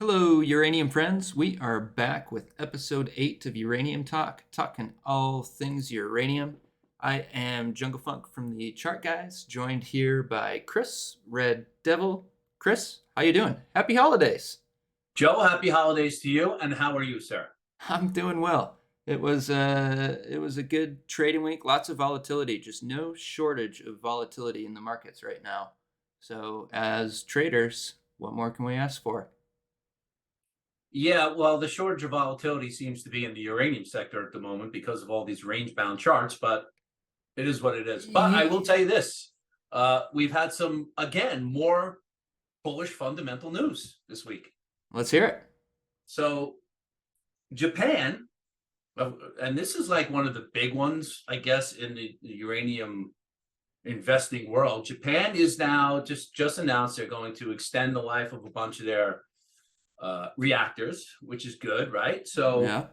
Hello, Uranium friends. We are back with episode 8 of Uranium Talk, talking all things uranium. I am Jungle Funk from the Chart Guys, joined here by Chris, Red Devil. Chris, how you doing? Happy holidays. Joe, happy holidays to you, and how are you, sir? I'm doing well. It was a good trading week, lots of volatility, just no shortage of volatility in the markets right now. So, as traders, what more can we ask for? Yeah, well, the shortage of volatility seems to be in the uranium sector at the moment because of all these range-bound charts, but it is what it is. But I will tell you this, we've had some, again, more bullish fundamental news this week. Let's hear it. So Japan, and this is like one of the big ones, I guess, in the uranium investing world. Japan is now just announced they're going to extend the life of a bunch of their reactors, which is good, right? So Yeah.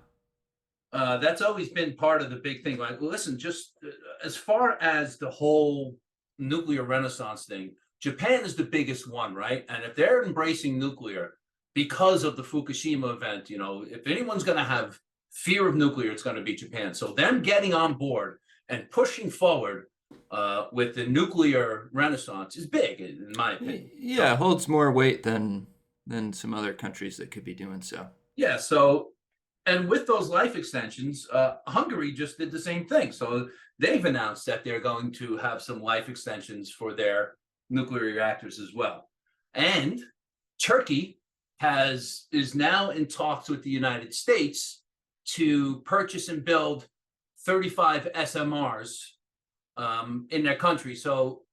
that's always been part of the big thing. Like, listen, just as far as the whole nuclear renaissance thing, Japan is the biggest one, right? And if they're embracing nuclear because of the Fukushima event, if anyone's going to have fear of nuclear, it's going to be Japan. So them getting on board and pushing forward with the nuclear renaissance is big, in my opinion. Yeah, So holds more weight than some other countries that could be doing so. yeah, so and with those life extensions, Hungary just did the same thing. So they've announced that they're going to have some life extensions for their nuclear reactors as well. And Turkey is now in talks with the United States to purchase and build 35 SMRs in their country. So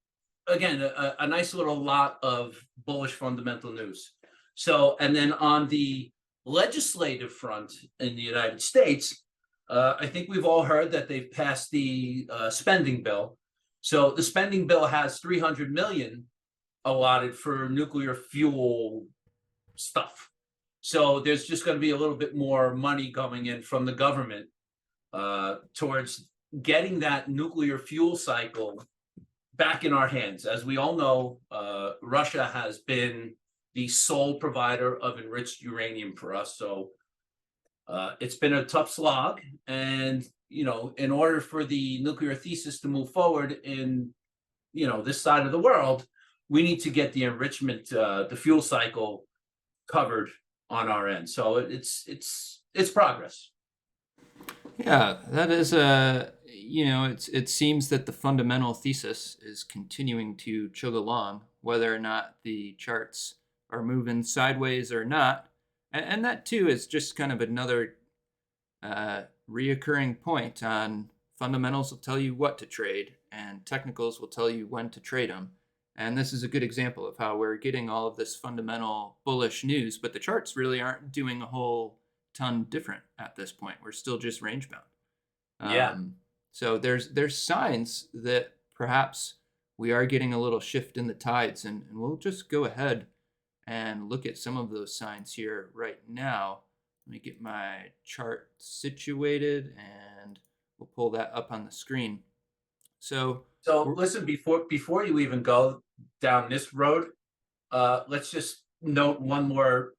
again, a nice little lot of bullish fundamental news. So, and then on the legislative front in the United States, I think we've all heard that they've passed the spending bill. So the spending bill has 300 million allotted for nuclear fuel stuff. So there's just going to be a little bit more money coming in from the government towards getting that nuclear fuel cycle back in our hands. As we all know, Russia has been the sole provider of enriched uranium for us. So it's been a tough slog. And, in order for the nuclear thesis to move forward in, this side of the world, we need to get the enrichment, the fuel cycle covered on our end. So it's progress. Yeah, that is it seems that the fundamental thesis is continuing to chug along, whether or not the charts are moving sideways or not. And that too is just kind of another reoccurring point on fundamentals will tell you what to trade, and technicals will tell you when to trade them. And this is a good example of how we're getting all of this fundamental bullish news, but the charts really aren't doing a whole ton different at this point. We're still just range bound. Yeah. So there's signs that perhaps we are getting a little shift in the tides, and we'll just go ahead and look at some of those signs here right now. Let me get my chart situated, and we'll pull that up on the screen. So So listen, before you even go down this road, let's just note one more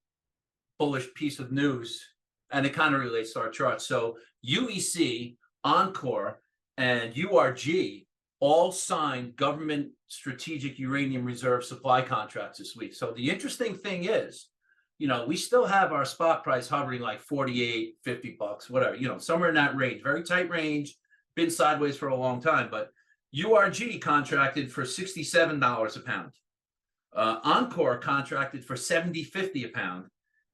bullish piece of news, and it kind of relates to our chart. So UEC, Encore, and URG all signed government strategic uranium reserve supply contracts this week. So the interesting thing is, we still have our spot price hovering like 48, $50, whatever, somewhere in that range, very tight range, been sideways for a long time. But URG contracted for $67 a pound. Encore contracted for $70.50 a pound,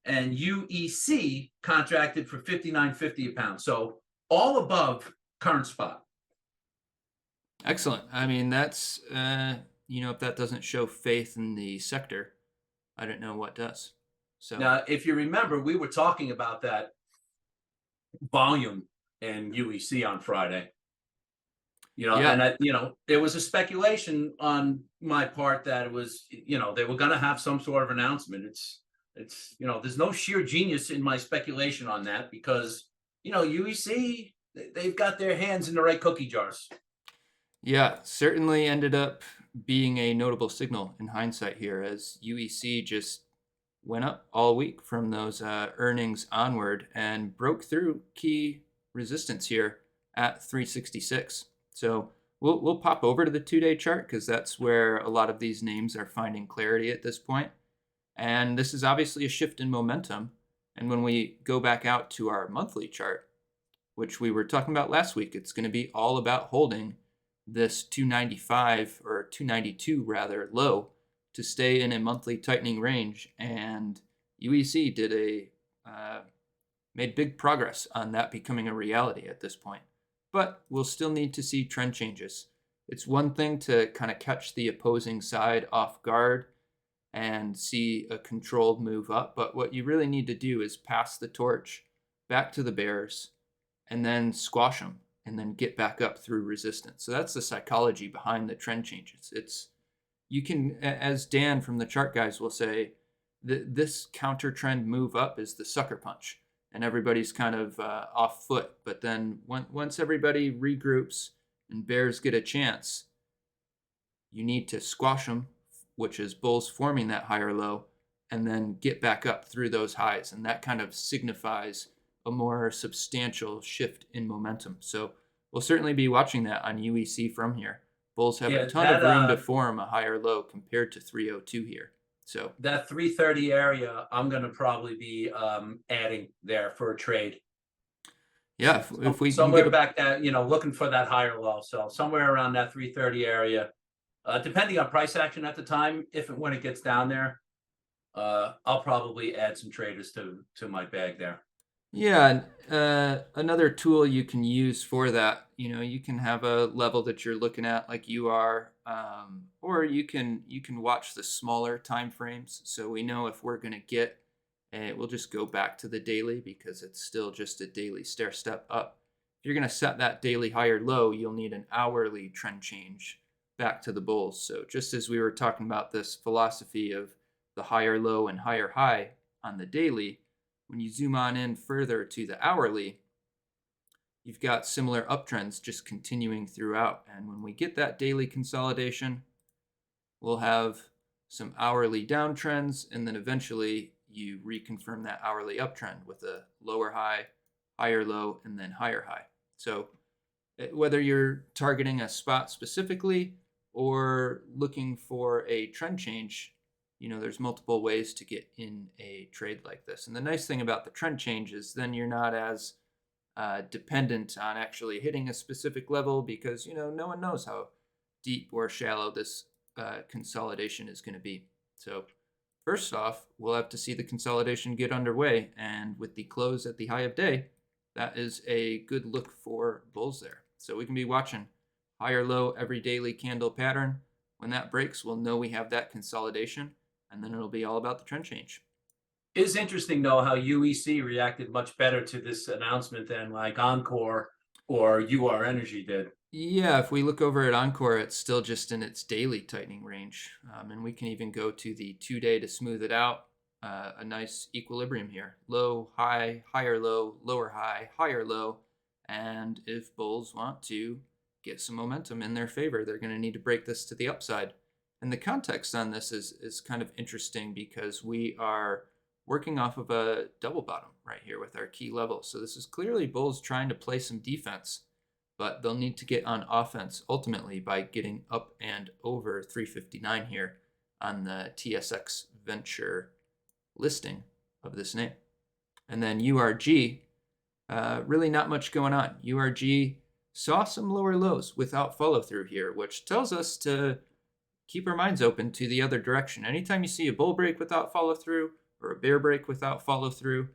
and UEC contracted for $59.50 a pound. So all above current spot. excellent. I mean, that's if that doesn't show faith in the sector, I don't know what does. So Now, if you remember, we were talking about that volume in UEC on Friday. yeah, There was a speculation on my part that it was, they were going to have some sort of announcement. There's no sheer genius in my speculation on that because, UEC, they've got their hands in the right cookie jars. yeah, certainly ended up being a notable signal in hindsight here as UEC just went up all week from those earnings onward and broke through key resistance here at 366. So we'll pop over to the 2-day chart because that's where a lot of these names are finding clarity at this point. And this is obviously a shift in momentum. And when we go back out to our monthly chart, which we were talking about last week, it's going to be all about holding this 295 or 292 rather low to stay in a monthly tightening range. And UEC did made big progress on that becoming a reality at this point. But we'll still need to see trend changes. It's one thing to kind of catch the opposing side off guard and see a controlled move up, but what you really need to do is pass the torch back to the bears and then squash them and then get back up through resistance. So that's the psychology behind the trend changes. It's you can, as Dan from the chart guys will say, this counter trend move up is the sucker punch, and everybody's kind of off foot. But then once everybody regroups and bears get a chance, you need to squash them, which is bulls forming that higher low, and then get back up through those highs. And that kind of signifies a more substantial shift in momentum. So we'll certainly be watching that on UEC from here. Bulls have a Yeah, ton of room to form a higher low compared to 302 here. So that 330 area, I'm going to probably be adding there for a trade. yeah, if we can get Somewhere a back at, looking for that higher low. So somewhere around that 330 area, depending on price action at the time, if and when it gets down there, I'll probably add some traders to my bag there. yeah, another tool you can use for that, you can have a level that you're looking at like you are, or you can watch the smaller time frames. So we know if we're going to get we'll just go back to the daily because it's still just a daily stair step up. If you're going to set that daily higher low, you'll need an hourly trend change back to the bulls. So just as we were talking about this philosophy of the higher low and higher high on the daily, when you zoom on in further to the hourly, you've got similar uptrends just continuing throughout. And when we get that daily consolidation, we'll have some hourly downtrends, and then eventually you reconfirm that hourly uptrend with a lower high, higher low, and then higher high. So whether you're targeting a spot specifically or looking for a trend change, there's multiple ways to get in a trade like this. And the nice thing about the trend change is then you're not as dependent on actually hitting a specific level because, no one knows how deep or shallow this consolidation is going to be. So first off, we'll have to see the consolidation get underway. And with the close at the high of day, that is a good look for bulls there. So we can be watching higher low every daily candle pattern. When that breaks, we'll know we have that consolidation, and then it'll be all about the trend change. It's interesting though how UEC reacted much better to this announcement than like Encore or UR Energy did. Yeah, if we look over at Encore, it's still just in its daily tightening range. And we can even go to the 2-day to smooth it out. A nice equilibrium here. Low, high, higher low, lower high, higher low. And if bulls want to get some momentum in their favor, they're going to need to break this to the upside. And the context on this is kind of interesting because we are working off of a double bottom right here with our key level. So this is clearly bulls trying to play some defense, but they'll need to get on offense ultimately by getting up and over 359 here on the TSX Venture listing of this name. And then URG, really not much going on. URG saw some lower lows without follow through here, which tells us to keep our minds open to the other direction. Anytime you see a bull break without follow through or a bear break without follow through,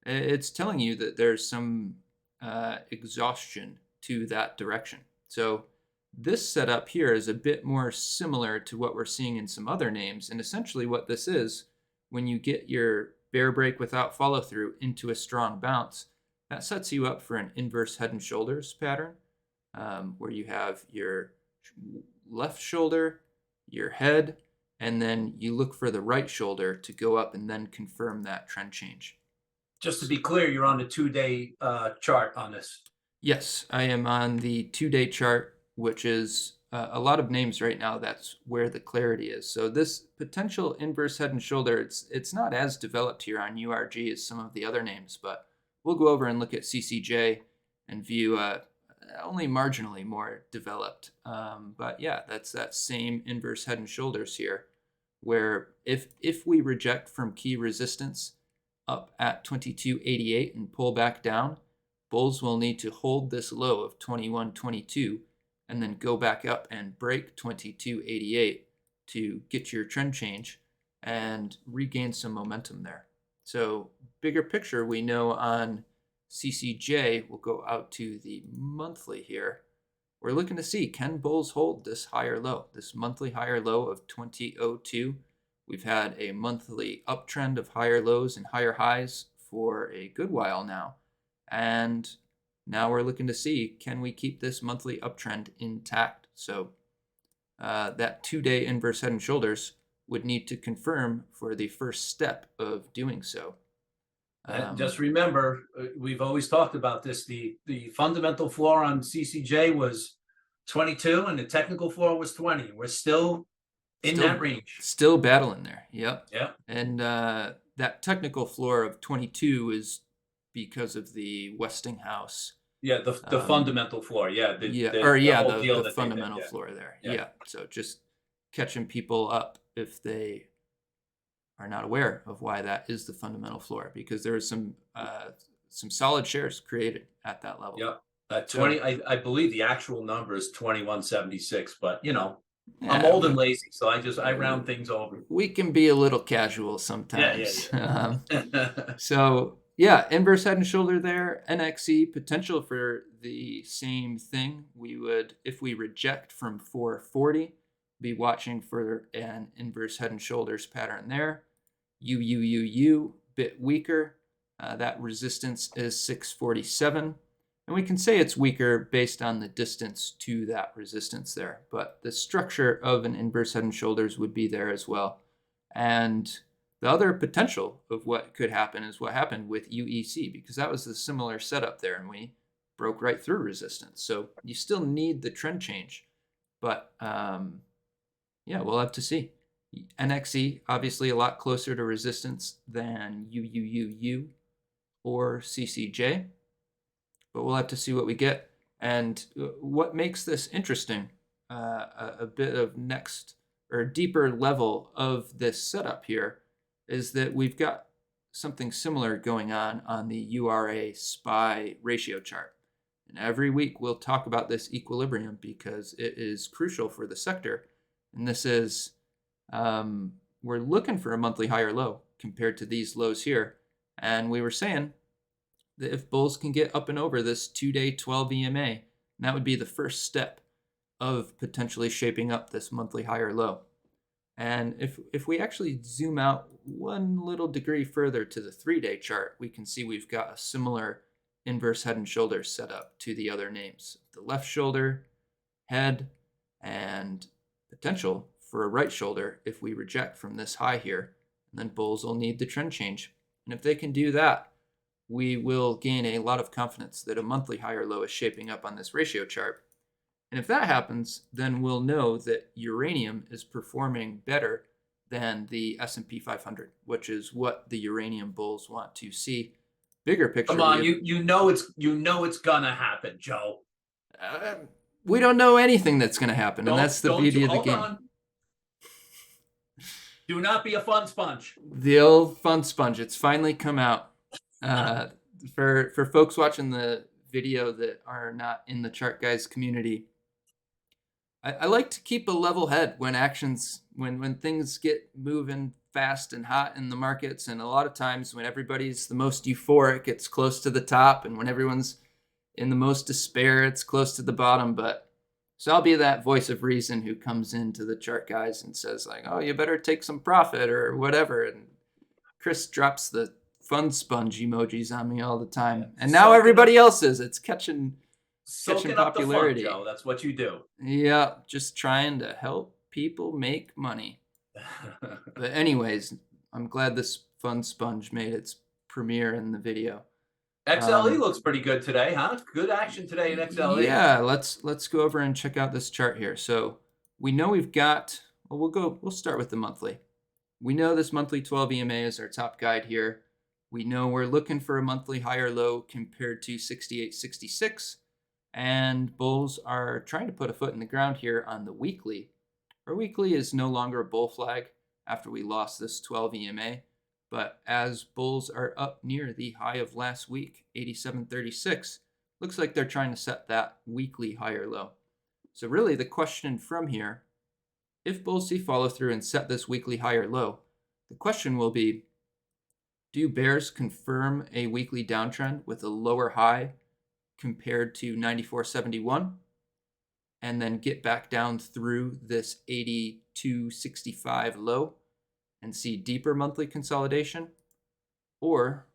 it's telling you that there's some exhaustion to that direction. So this setup here is a bit more similar to what we're seeing in some other names. And essentially what this is, when you get your bear break without follow through into a strong bounce, that sets you up for an inverse head and shoulders pattern, where you have your left shoulder, your head, and then you look for the right shoulder to go up and then confirm that trend change. Just to be clear, you're on the 2-day chart on this. Yes, I am on the 2-day chart, which is a lot of names right now, that's where the clarity is. So this potential inverse head and shoulder, it's not as developed here on URG as some of the other names, but we'll go over and look at CCJ and view only marginally more developed. But yeah, that's that same inverse head and shoulders here, where if we reject from key resistance up at 2288 and pull back down, bulls will need to hold this low of 2122 and then go back up and break 2288 to get your trend change and regain some momentum there. So bigger picture, we know on CCJ, we'll go out to the monthly here. We're looking to see, can bulls hold this higher low, this monthly higher low of 2002? We've had a monthly uptrend of higher lows and higher highs for a good while now. And now we're looking to see, can we keep this monthly uptrend intact? So that 2-day inverse head and shoulders would need to confirm for the first step of doing so. And just remember, we've always talked about this. The fundamental floor on CCJ was 22 and the technical floor was 20. We're still in that range. Still battling there. Yep. Yeah. And that technical floor of 22 is because of the Westinghouse. Yeah, the fundamental floor. Yeah. The fundamental floor there. Yeah. Yeah. So just catching people up if they are not aware of why that is the fundamental floor, because there is some solid shares created at that level. Yeah. 20, I believe the actual number is 2176, but I'm old and lazy, so I round things over. We can be a little casual sometimes. Yeah. So yeah, inverse head and shoulder there. NXE potential for the same thing. We would, if we reject from 440, be watching for an inverse head and shoulders pattern there. UUUU, bit weaker. That resistance is 647. And we can say it's weaker based on the distance to that resistance there. But the structure of an inverse head and shoulders would be there as well. And the other potential of what could happen is what happened with UEC, because that was a similar setup there, and we broke right through resistance. So you still need the trend change. But yeah, we'll have to see. NXE, obviously a lot closer to resistance than UUUU or CCJ. But we'll have to see what we get. And what makes this interesting, a bit of next or deeper level of this setup here, is that we've got something similar going on the URA SPY ratio chart. And every week we'll talk about this equilibrium because it is crucial for the sector. And this is, we're looking for a monthly higher low compared to these lows here. And we were saying that if bulls can get up and over this 2-day 12 EMA, that would be the first step of potentially shaping up this monthly higher low. And if we actually zoom out one little degree further to the 3-day chart, we can see we've got a similar inverse head and shoulders setup to the other names. The left shoulder, head, and potential for a right shoulder if we reject from this high here. And then bulls will need the trend change. And if they can do that, we will gain a lot of confidence that a monthly higher low is shaping up on this ratio chart. And if that happens, then we'll know that uranium is performing better than the S&P 500, which is what the uranium bulls want to see. Bigger picture. Come on, you know it's gonna happen, Joe. We don't know anything that's going to happen, and that's the beauty of the game. On. Do not be a fun sponge. The old fun sponge. It's finally come out. For folks watching the video that are not in the Chart Guys community, I like to keep a level head when when things get moving fast and hot in the markets, and a lot of times when everybody's the most euphoric, it's close to the top, and when everyone's in the most despair, it's close to the bottom. But so I'll be that voice of reason who comes into the Chart Guys and says like, "Oh, you better take some profit" or whatever. And Chris drops the fun sponge emojis on me all the time, and now everybody else is. It's catching popularity. Up the fun, Joe. That's what you do. Yeah, just trying to help people make money. But anyways, I'm glad this fun sponge made its premiere in the video. XLE looks pretty good today, huh? Good action today in XLE. Yeah, let's go over and check out this chart here. So we know we've got, well, we'll start with the monthly. We know this monthly 12 EMA is our top guide here. We know we're looking for a monthly higher low compared to 68.66, and bulls are trying to put a foot in the ground here on the weekly. Our weekly is no longer a bull flag after we lost this 12 EMA, but as bulls are up near the high of last week, 87.36, looks like they're trying to set that weekly higher low. So really the question from here, if bulls see follow through and set this weekly higher low, the question will be, do bears confirm a weekly downtrend with a lower high compared to 94.71 and then get back down through this 82.65 low and see deeper monthly consolidation? Or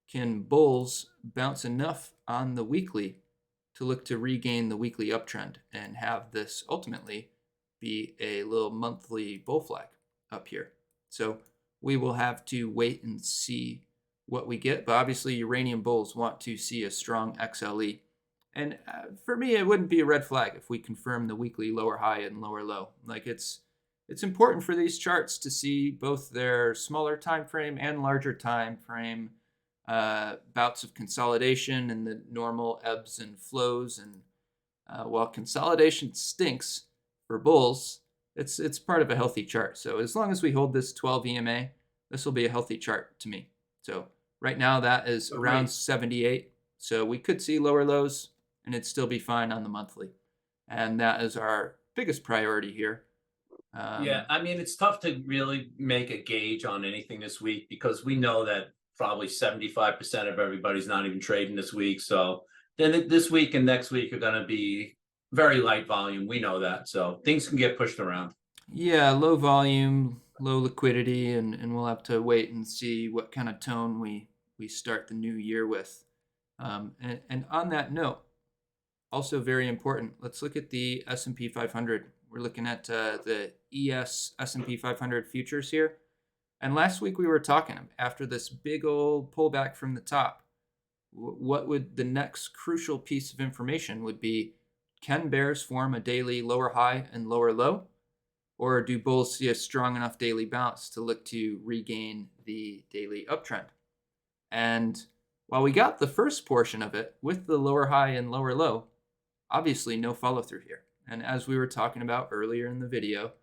can bulls bounce enough on the weekly to look to regain the weekly uptrend and have this ultimately be a little monthly bull flag up here? So we will have to wait and see what we get. But obviously, uranium bulls want to see a strong XLE. And for me, it wouldn't be a red flag if we confirm the weekly lower high and lower low. Like it's important for these charts to see both their smaller time frame and larger time frame bouts of consolidation and the normal ebbs and flows. And while consolidation stinks for bulls, it's part of a healthy chart. So as long as we hold this 12 EMA, this will be a healthy chart to me. So right now that is around Agreed. 78. So we could see lower lows and it'd still be fine on the monthly. And that is our biggest priority here. Yeah, I mean, it's tough to really make a gauge on anything this week because we know that probably 75% of everybody's not even trading this week. So then this week and next week are going to be very light volume. We know that. So things can get pushed around. Yeah, low volume, low liquidity, and we'll have to wait and see what kind of tone we start the new year with. And on that note, also very important, let's look at the S&P 500. We're looking at the ES S&P 500 futures here. And last week we were talking after this big old pullback from the top, what would the next crucial piece of information would be? Can bears form a daily lower high and lower low? Or do bulls see a strong enough daily bounce to look to regain the daily uptrend? And while we got the first portion of it with the lower high and lower low, obviously no follow through here. And as we were talking about earlier in the video,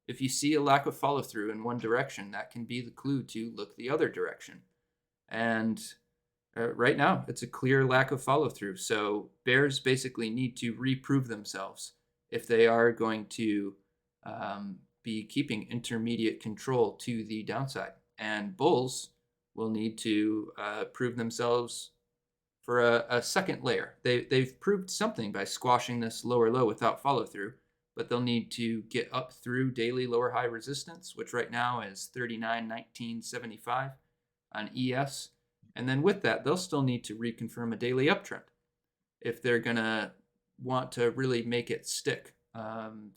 if you see a lack of follow through in one direction, that can be the clue to look the other direction. And right now, it's a clear lack of follow through. So bears basically need to reprove themselves if they are going to be keeping intermediate control to the downside. And bulls will need to prove themselves for a second layer. They've proved something by squashing this lower low without follow through, but they'll need to get up through daily lower high resistance, which right now is 39.1975 on ES. And then with that, they'll still need to reconfirm a daily uptrend if they're going to want to really make it stick. And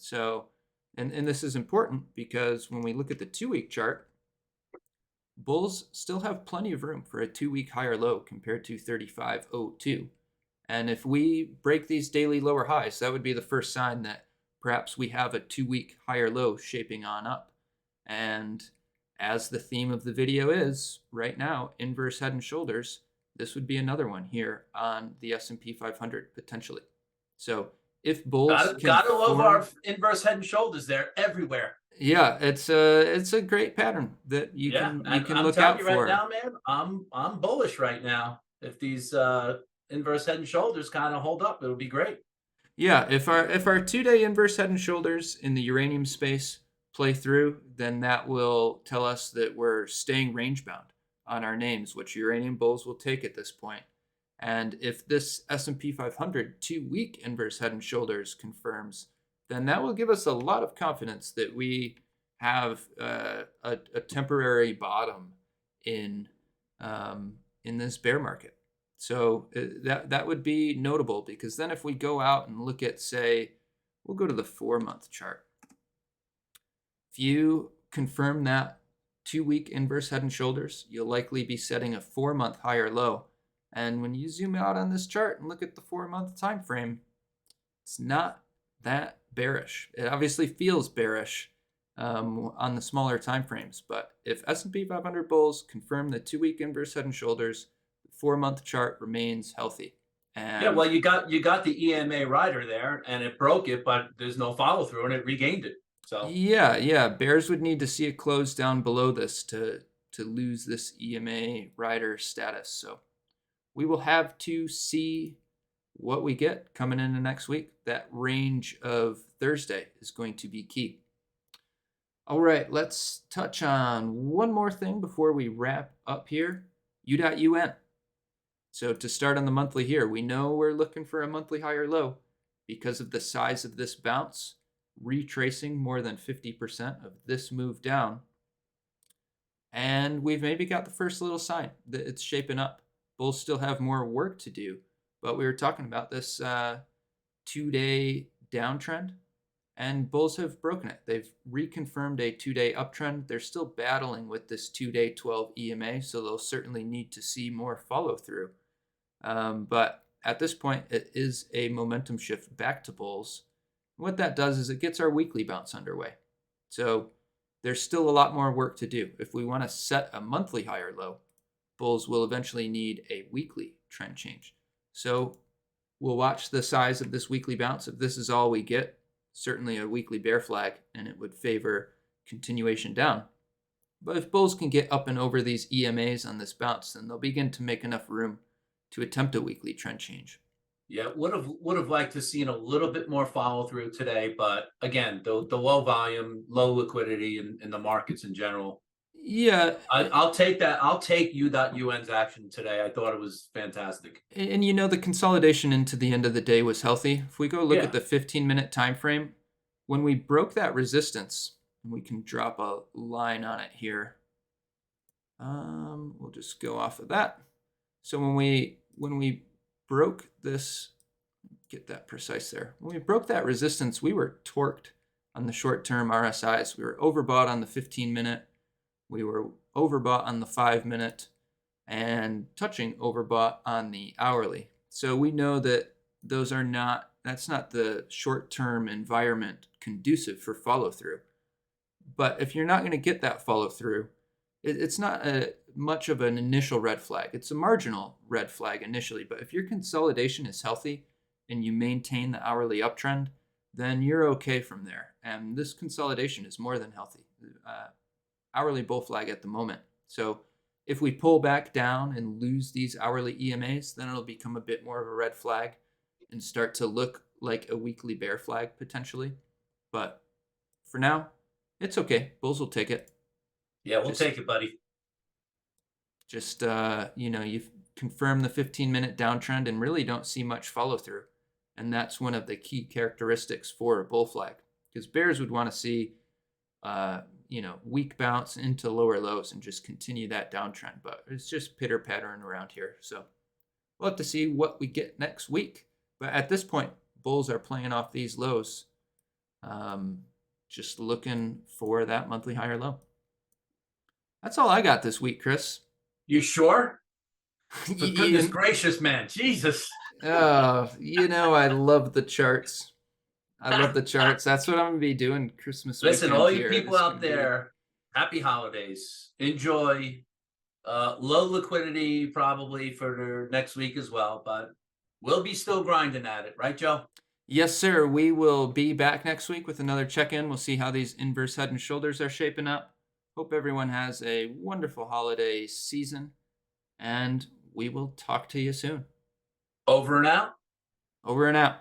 this is important because when we look at the 2-week chart, bulls still have plenty of room for a 2-week higher low compared to 35.02. And if we break these daily lower highs, that would be the first sign that perhaps we have a 2-week higher low shaping on up. And as the theme of the video is right now, inverse head and shoulders, this would be another one here on the S&P 500 potentially. So if bulls can Gotta love form, our inverse head and shoulders. They're everywhere. yeah, it's a great pattern that you Yeah, can you and can I'm look telling out you right for. now, man, I'm bullish right now. If these inverse head and shoulders kind of hold up, it'll be great. Yeah, if our 2-day inverse head and shoulders in the uranium space play through, then that will tell us that we're staying range bound on our names, which uranium bulls will take at this point. And if this S&P 500 2-week inverse head and shoulders confirms, then that will give us a lot of confidence that we have a temporary bottom in in this bear market. So that would be notable because then if we go out and look at, say, we'll go to the 4-month chart. If you confirm that 2-week inverse head and shoulders, you'll likely be setting a 4-month higher low. And when you zoom out on this chart and look at the 4-month time frame, it's not that bearish. It obviously feels bearish on the smaller time frames, but if S&P 500 bulls confirm the 2-week inverse head and shoulders, the 4-month chart remains healthy. Yeah, well, And you got the EMA rider there, and it broke it, but there's no follow through, and it regained it. So yeah, bears would need to see it close down below this to lose this EMA rider status. So we will have to see what we get coming into next week. That range of Thursday is going to be key. All right, let's touch on one more thing before we wrap up here. U.UN. So to start on the monthly here, we know we're looking for a monthly higher low because of the size of this bounce, retracing more than 50% of this move down. And we've maybe got the first little sign that it's shaping up. Bulls still have more work to do, but we were talking about this 2-day downtrend, and bulls have broken it. They've reconfirmed a 2-day uptrend. They're still battling with this 2-day 12 EMA, so they'll certainly need to see more follow through. But at this point, it is a momentum shift back to bulls. What that does is it gets our weekly bounce underway. So there's still a lot more work to do. If we want to set a monthly higher low, bulls will eventually need a weekly trend change. So we'll watch the size of this weekly bounce. If this is all we get, certainly a weekly bear flag, and it would favor continuation down. But if bulls can get up and over these EMAs on this bounce, then they'll begin to make enough room to attempt a weekly trend change. yeah, would have liked to seen a little bit more follow through today, but again, the low volume, low liquidity in the markets in general. Yeah, I'll take that. I'll take U.UN's action today. I thought it was fantastic. and the consolidation into the end of the day was healthy. If we go look at Yeah. the 15-minute time frame, when we broke that resistance, and we can drop a line on it here. We'll just go off of that. So when we broke this, get that precise there. When we broke that resistance, we were torqued on the short-term RSIs. We were overbought on the 15-minute. We were overbought on the 5-minute and touching overbought on the hourly. So we know that that's not the short-term environment conducive for follow-through. But if you're not going to get that follow-through, it's not much of an initial red flag. It's a marginal red flag initially, but if your consolidation is healthy and you maintain the hourly uptrend, then you're okay from there. And this consolidation is more than healthy. Hourly bull flag at the moment. So if we pull back down and lose these hourly EMAs, then it'll become a bit more of a red flag and start to look like a weekly bear flag potentially. But for now, it's okay. Bulls will take it. Yeah, we'll Just take it, buddy. You've confirmed the 15-minute downtrend and really don't see much follow through. And that's one of the key characteristics for a bull flag, because bears would want to see weak bounce into lower lows and just continue that downtrend. But it's just pitter pattering around here. So we'll have to see what we get next week. But at this point, bulls are playing off these lows, just looking for that monthly higher low. That's all I got this week, Chris. You sure? For goodness Ian, gracious, man. Jesus. I love the charts. I love the charts. That's what I'm gonna be doing Christmas Listen, weekend all you here. people It's out gonna be there, happy holidays. Enjoy. Low liquidity probably for next week as well, but we'll be still grinding at it, right, Joe? yes, sir. We will be back next week with another check-in. We'll see how these inverse head and shoulders are shaping up. Hope everyone has a wonderful holiday season, and we will talk to you soon. Over and out. Over and out.